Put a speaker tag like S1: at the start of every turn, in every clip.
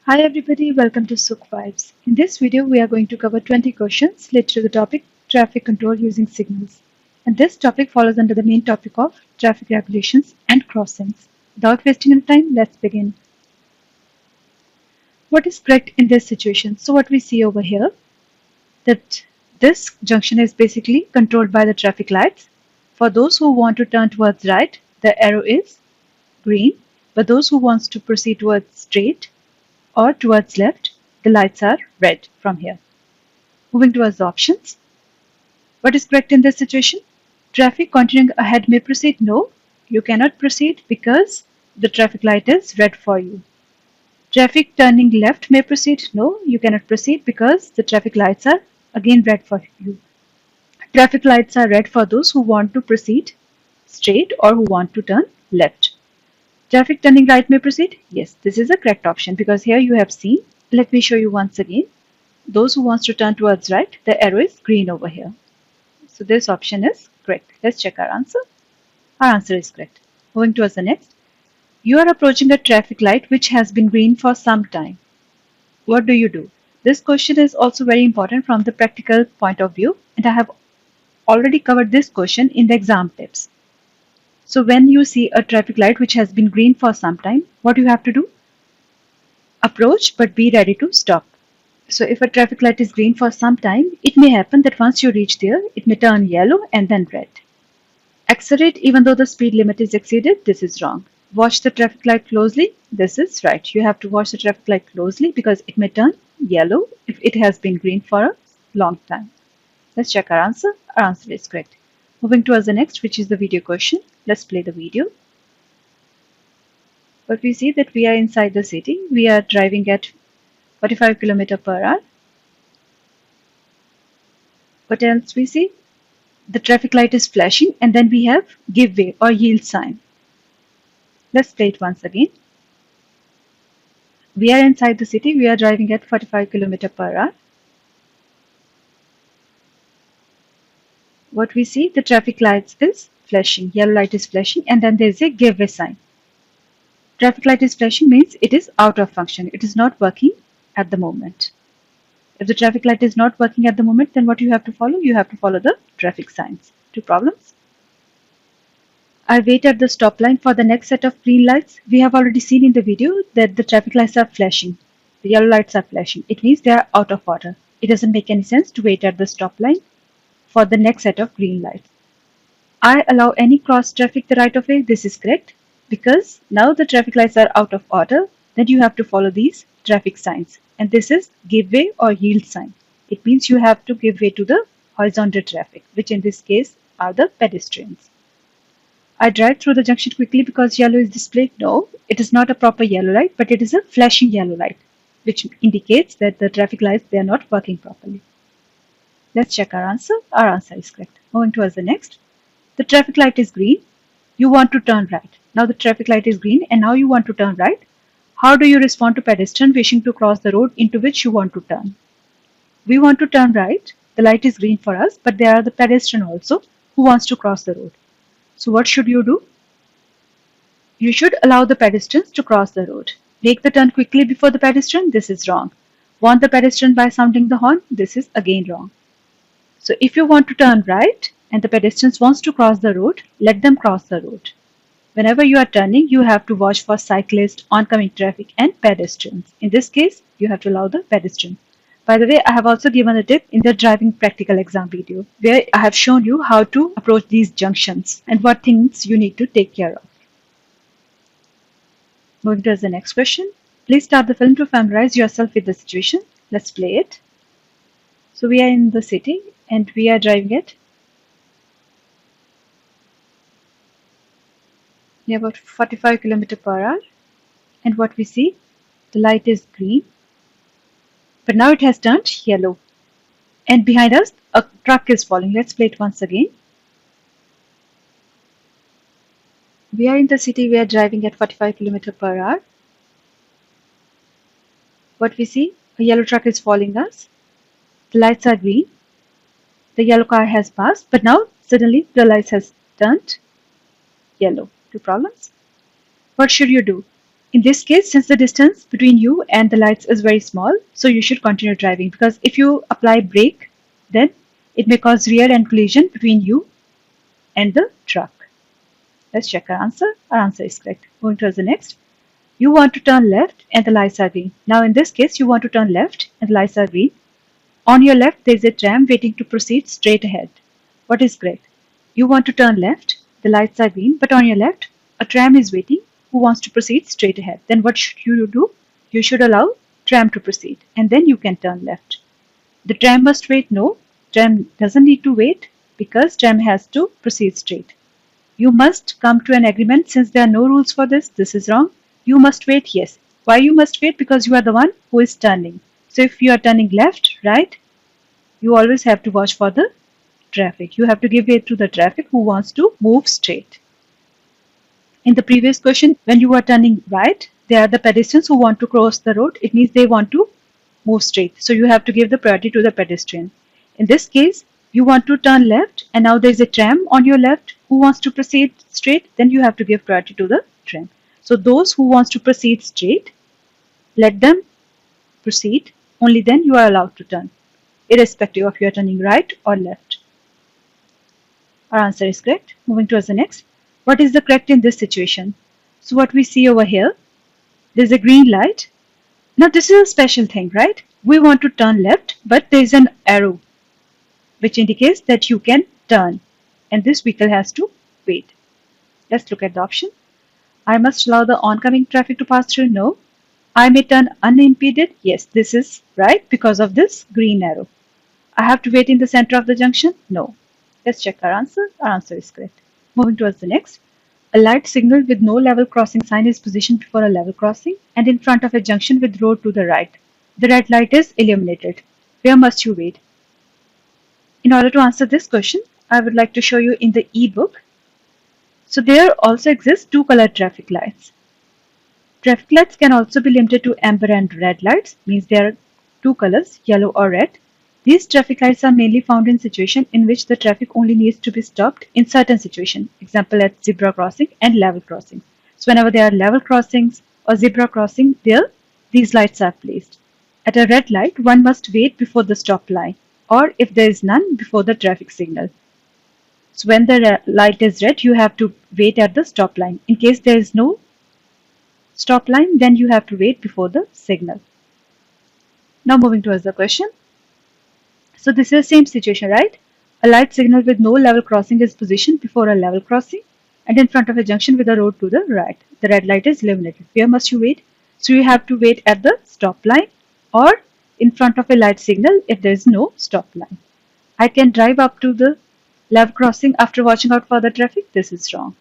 S1: Hi everybody, welcome to Sukh Vibes. In this video, we are going to cover 20 questions related to the topic traffic control using signals. And this topic follows under the main topic of traffic regulations and crossings. Without wasting any time, let's begin. What is correct in this situation? So what we see over here, that this junction is basically controlled by the traffic lights. For those who want to turn towards right, the arrow is green, but those who wants to proceed towards straight or towards left, the lights are red from here. Moving towards the options. What is correct in this situation? Traffic continuing ahead may proceed. No, you cannot proceed because the traffic light is red for you. Traffic turning left may proceed. No, you cannot proceed because the traffic lights are again red for you. Traffic lights are red for those who want to proceed straight or who want to turn left. Traffic turning right may proceed. Yes, this is a correct option because here you have seen. Let me show you once again. Those who wants to turn towards right, the arrow is green over here. So this option is correct. Let's check our answer. Our answer is correct. Moving towards the next. You are approaching a traffic light which has been green for some time. What do you do? This question is also very important from the practical point of view, and I have already covered this question in the exam tips. So when you see a traffic light which has been green for some time, what you have to do? Approach but be ready to stop. So if a traffic light is green for some time, it may happen that once you reach there, it may turn yellow and then red. Accelerate even though the speed limit is exceeded, this is wrong. Watch the traffic light closely, this is right. You have to watch the traffic light closely because it may turn yellow if it has been green for a long time. Let's check our answer. Our answer is correct. Moving towards the next, which is the video question. Let's play the video. But we see that we are inside the city. We are driving at 45 km per hour. What else we see? The traffic light is flashing and then we have give way or yield sign. Let's play it once again. We are inside the city. We are driving at 45 km per hour. What we see, the traffic light is flashing. Yellow light is flashing and then there is a give way sign. Traffic light is flashing means it is out of function. It is not working at the moment. If the traffic light is not working at the moment, then what you have to follow? You have to follow the traffic signs. Two problems. I wait at the stop line for the next set of green lights. We have already seen in the video that the traffic lights are flashing. The yellow lights are flashing. It means they are out of order. It doesn't make any sense to wait at the stop line for the next set of green lights. I allow any cross traffic the right of way. This is correct because now the traffic lights are out of order. Then you have to follow these traffic signs. And this is give way or yield sign. It means you have to give way to the horizontal traffic, which in this case are the pedestrians. I drive through the junction quickly because yellow is displayed. No, it is not a proper yellow light, but it is a flashing yellow light, which indicates that the traffic lights, they are not working properly. Let's check our answer. Our answer is correct. Moving towards the next. The traffic light is green. You want to turn right. Now the traffic light is green and now you want to turn right. How do you respond to pedestrian wishing to cross the road into which you want to turn? We want to turn right. The light is green for us, but there are the pedestrian also who wants to cross the road. So what should you do? You should allow the pedestrians to cross the road. Make the turn quickly before the pedestrian. This is wrong. Warn the pedestrian by sounding the horn. This is again wrong. So if you want to turn right and the pedestrians wants to cross the road, let them cross the road. Whenever you are turning, you have to watch for cyclists, oncoming traffic and pedestrians. In this case, you have to allow the pedestrians. By the way, I have also given a tip in the driving practical exam video where I have shown you how to approach these junctions and what things you need to take care of. Moving to the next question. Please start the film to familiarize yourself with the situation. Let's play it. So we are in the city and we are driving at about 45 km per hour. And what we see, the light is green. But now it has turned yellow. And behind us, a truck is falling. Let's play it once again. We are in the city. We are driving at 45 km per hour. What we see, a yellow truck is following us. The lights are green. The yellow car has passed, but now suddenly the lights has turned yellow. Two problems. What should you do? In this case, since the distance between you and the lights is very small, so you should continue driving, because if you apply brake, then it may cause rear end collision between you and the truck. Let's check our answer. Our answer is correct. Moving towards the next. You want to turn left and the lights are green. Now in this case, you want to turn left and the lights are green. On your left, there is a tram waiting to proceed straight ahead. What is correct? You want to turn left, the lights are green, but on your left, a tram is waiting who wants to proceed straight ahead. Then what should you do? You should allow tram to proceed and then you can turn left. The tram must wait? No, tram doesn't need to wait because tram has to proceed straight. You must come to an agreement since there are no rules for this. This is wrong. You must wait? Yes. Why you must wait? Because you are the one who is turning. So if you are turning left, right, you always have to watch for the traffic. You have to give way to the traffic who wants to move straight. In the previous question, when you are turning right, there are the pedestrians who want to cross the road. It means they want to move straight. So you have to give the priority to the pedestrian. In this case, you want to turn left and now there is a tram on your left who wants to proceed straight, then you have to give priority to the tram. So those who wants to proceed straight, let them proceed. Only then you are allowed to turn, irrespective of you are turning right or left. Our answer is correct. Moving towards the next. What is the correct in this situation? So what we see over here, there is a green light. Now this is a special thing, right? We want to turn left, but there is an arrow which indicates that you can turn and this vehicle has to wait. Let's look at the option. I must allow the oncoming traffic to pass through? No. I may turn unimpeded? Yes, this is right because of this green arrow. I have to wait in the center of the junction? No. Let's check our answer. Our answer is correct. Moving towards the next. A light signal with no level crossing sign is positioned before a level crossing and in front of a junction with road to the right. The red light is illuminated. Where must you wait? In order to answer this question, I would like to show you in the e-book. So there also exist two color traffic lights. Traffic lights can also be limited to amber and red lights, means there are two colors, yellow or red. These traffic lights are mainly found in situations in which the traffic only needs to be stopped in certain situations, example at zebra crossing and level crossing. So whenever there are level crossings or zebra crossing, there these lights are placed. At a red light, one must wait before the stop line, or if there is none, before the traffic signal. So when the light is red, you have to wait at the stop line. In case there is no stop line, then you have to wait before the signal. Now moving towards the question. So this is the same situation, right? A light signal with no level crossing is positioned before a level crossing and in front of a junction with a road to the right. The red light is illuminated. Where must you wait? So you have to wait at the stop line or in front of a light signal if there is no stop line. I can drive up to the level crossing after watching out for the traffic. This is wrong.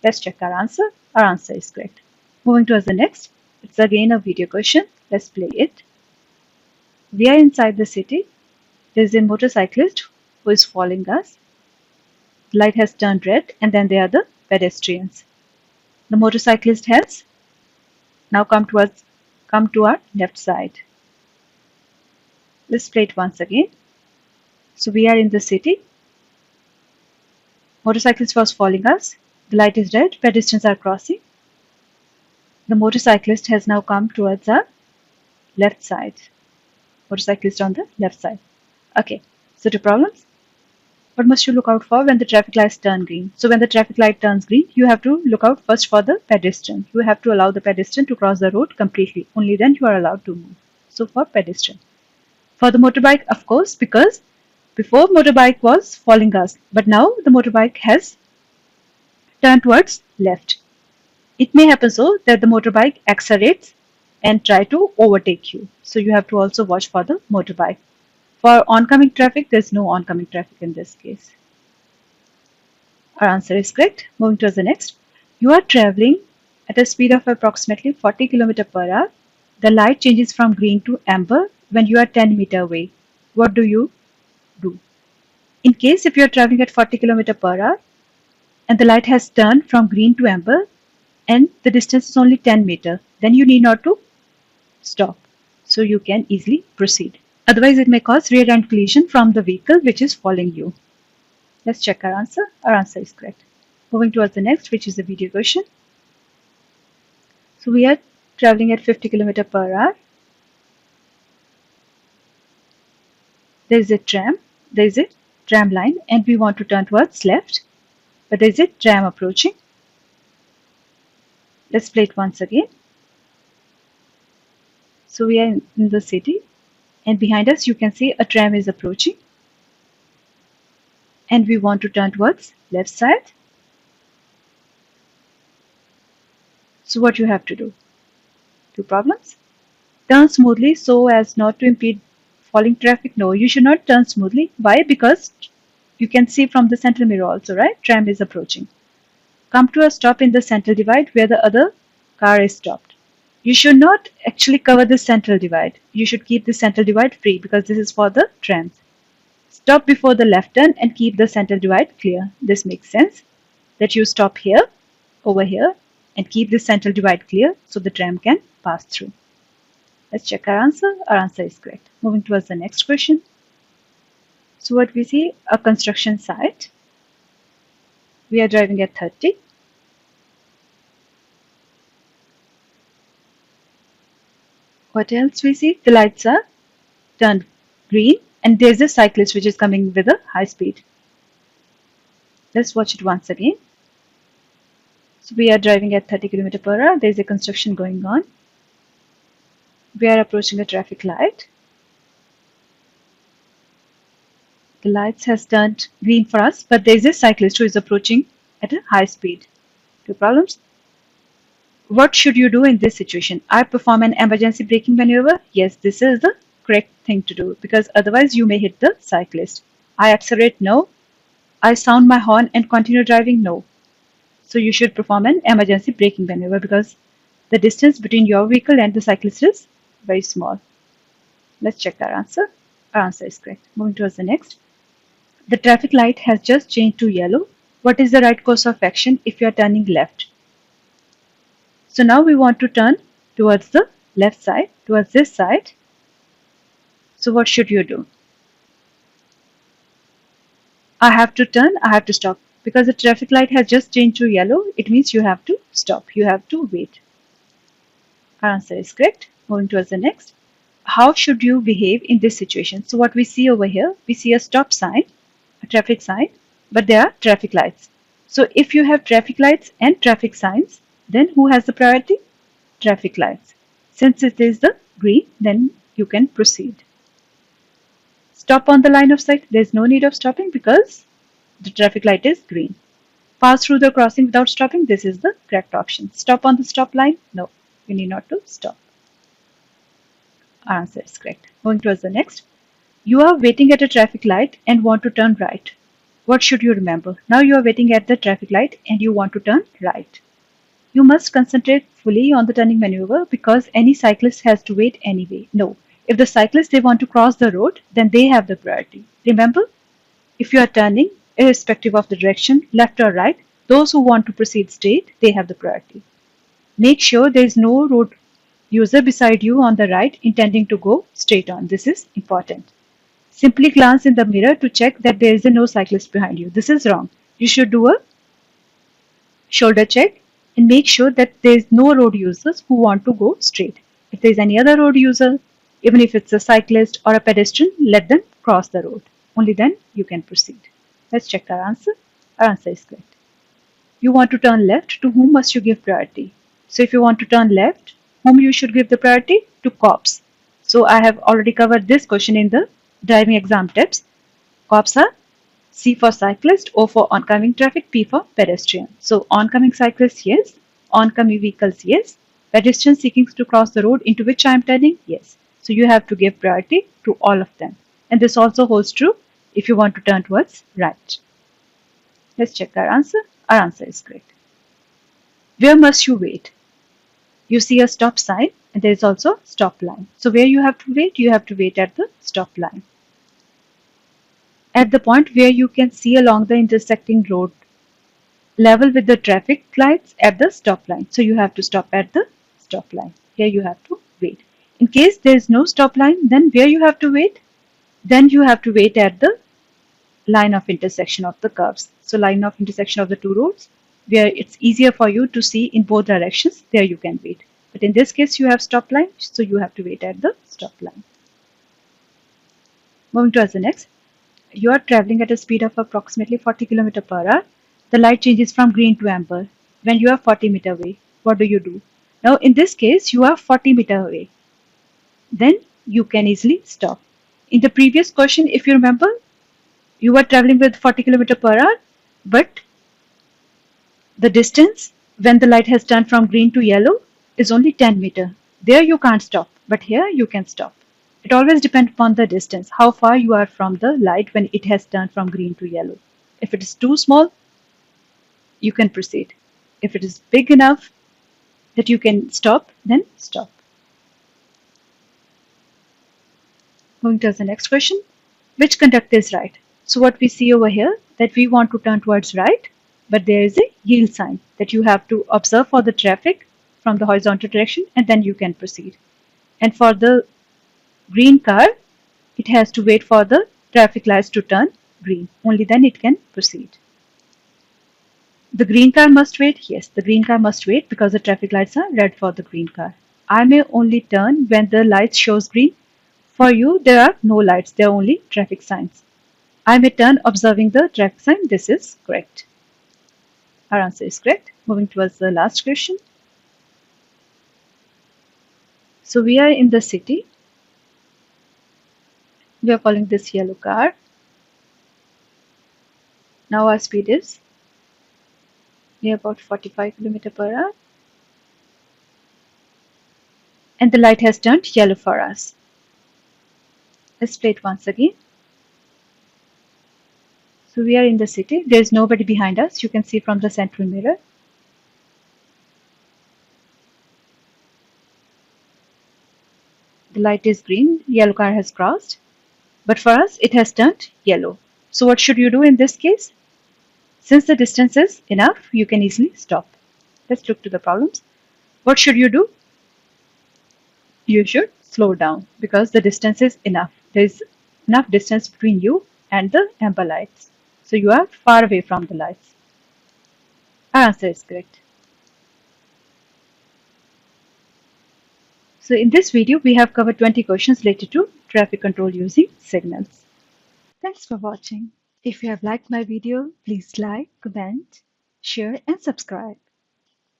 S1: Let's check our answer. Our answer is correct. Moving towards the next. It's again a video question. Let's play it. We are inside the city. There is a motorcyclist who is following us. The light has turned red and then there are the pedestrians. The motorcyclist has now come to our left side. Let's play it once again. So we are in the city. Motorcyclist was following us. The light is red. Pedestrians are crossing. The motorcyclist has now come towards our left side. Motorcyclist on the left side. Okay, so two problems. What must you look out for when the traffic lights turn green? So when the traffic light turns green, you have to look out first for the pedestrian. You have to allow the pedestrian to cross the road completely. Only then you are allowed to move. So for pedestrian. For the motorbike, of course, because before motorbike was following us, but now the motorbike has turned towards left. It may happen so that the motorbike accelerates and try to overtake you. So you have to also watch for the motorbike. For oncoming traffic, there is no oncoming traffic in this case. Our answer is correct. Moving to the next. You are traveling at a speed of approximately 40 km per hour. The light changes from green to amber when you are 10 meters away. What do you do? In case if you are traveling at 40 km per hour and the light has turned from green to amber and the distance is only 10 meters, then you need not to stop. So you can easily proceed. Otherwise, it may cause rear end collision from the vehicle which is following you. Let's check our answer. Our answer is correct. Moving towards the next, which is a video question. So we are traveling at 50 km per hour. There is a tram line, and we want to turn towards left, but there is a tram approaching. Let's play it once again. So we are in the city, and behind us you can see a tram is approaching, and we want to turn towards left side. So what you have to do? Two problems. Turn smoothly so as not to impede falling traffic. No, you should not turn smoothly. Why? Because you can see from the central mirror also, right? Tram is approaching. Come to a stop in the central divide where the other car is stopped. You should not actually cover the central divide. You should keep the central divide free because this is for the trams. Stop before the left turn and keep the central divide clear. This makes sense that you stop here, over here, and keep the central divide clear so the tram can pass through. Let's check our answer. Our answer is correct. Moving towards the next question. So what we see, a construction site. We are driving at 30. What else we see? The lights are turned green and there's a cyclist which is coming with a high speed. Let's watch it once again. So we are driving at 30 km per hour. There's a construction going on. We are approaching a traffic light. The lights has turned green for us, but there is a cyclist who is approaching at a high speed. Two problems. What should you do in this situation? I perform an emergency braking maneuver. Yes, this is the correct thing to do because otherwise you may hit the cyclist. I accelerate. No. I sound my horn and continue driving. No. So you should perform an emergency braking maneuver because the distance between your vehicle and the cyclist is very small. Let's check our answer. Our answer is correct. Moving towards the next. The traffic light has just changed to yellow. What is the right course of action if you are turning left? So now we want to turn towards the left side, towards this side. So what should you do? I have to turn, I have to stop. Because the traffic light has just changed to yellow, it means you have to stop, you have to wait. Our answer is correct. Moving towards the next. How should you behave in this situation? So what we see over here, we see a stop sign, a traffic sign, but there are traffic lights. So if you have traffic lights and traffic signs, then who has the priority? Traffic lights. Since it is the green, then you can proceed. Stop on the line of sight. There is no need of stopping because the traffic light is green. Pass through the crossing without stopping. This is the correct option. Stop on the stop line. No, you need not to stop. Our answer is correct. Going towards the next. You are waiting at a traffic light and want to turn right. What should you remember? Now you are waiting at the traffic light and you want to turn right. You must concentrate fully on the turning maneuver because any cyclist has to wait anyway. No, if the cyclists they want to cross the road, then they have the priority. Remember, if you are turning, irrespective of the direction, left or right, those who want to proceed straight, they have the priority. Make sure there is no road user beside you on the right intending to go straight on. This is important. Simply glance in the mirror to check that there is no cyclist behind you. This is wrong. You should do a shoulder check and make sure that there is no road users who want to go straight. If there is any other road user, even if it's a cyclist or a pedestrian, let them cross the road. Only then you can proceed. Let's check our answer. Our answer is correct. You want to turn left, to whom must you give priority? So if you want to turn left, whom you should give the priority? To cops. So I have already covered this question in the driving exam tips. Cops are C for cyclist, O for oncoming traffic, P for pedestrian. So oncoming cyclists, yes. Oncoming vehicles, yes. Pedestrians seeking to cross the road into which I am turning, yes. So you have to give priority to all of them. And this also holds true if you want to turn towards right. Let's check our answer. Our answer is correct. Where must you wait? You see a stop sign and there is also stop line. So where you have to wait? You have to wait at the stop line. At the point where you can see along the intersecting road level with the traffic lights at the stop line. So you have to stop at the stop line. Here you have to wait. In case there is no stop line, then where you have to wait? Then you have to wait at the line of intersection of the curves. So line of intersection of the two roads where it's easier for you to see in both directions, there you can wait. But in this case, you have stop line, so you have to wait at the stop line. Moving towards the next. You are traveling at a speed of approximately 40 km per hour. The light changes from green to amber when you are 40 meter away. What do you do? Now, in this case, you are 40 meter away. Then you can easily stop. In the previous question, if you remember, you were traveling with 40 km per hour, but the distance when the light has turned from green to yellow is only 10 meter. There you can't stop, but here you can stop. It always depends upon the distance, how far you are from the light when it has turned from green to yellow. If it is too small, you can proceed. If it is big enough that you can stop, then stop. Moving to the next question. Which conductor is right? So what we see over here, that we want to turn towards right, but there is a yield sign that you have to observe for the traffic from the horizontal direction, and then you can proceed. And for the green car, it has to wait for the traffic lights to turn green. Only then it can proceed. The green car must wait. Yes, the green car must wait because the traffic lights are red for the green car. I may only turn when the light shows green. For you, there are no lights, there are only traffic signs. I may turn observing the traffic sign. This is correct. Our answer is correct. Moving towards the last question. So we are in the city. We are following this yellow car. Now our speed is near about 45 km per hour. And the light has turned yellow for us. Let's play it once again. So we are in the city. There is nobody behind us. You can see from the central mirror. The light is green. Yellow car has crossed. But for us, it has turned yellow. So what should you do in this case? Since the distance is enough, you can easily stop. Let's look to the problems. What should you do? You should slow down because the distance is enough. There is enough distance between you and the amber lights. So you are far away from the lights. Our answer is correct. So in this video, we have covered 20 questions related to traffic control using signals. Thanks for watching. If you have liked my video, please like, comment, share and subscribe.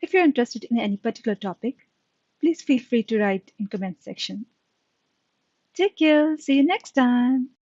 S1: If you're interested in any particular topic, please feel free to write in comment section. Take care. See you next time.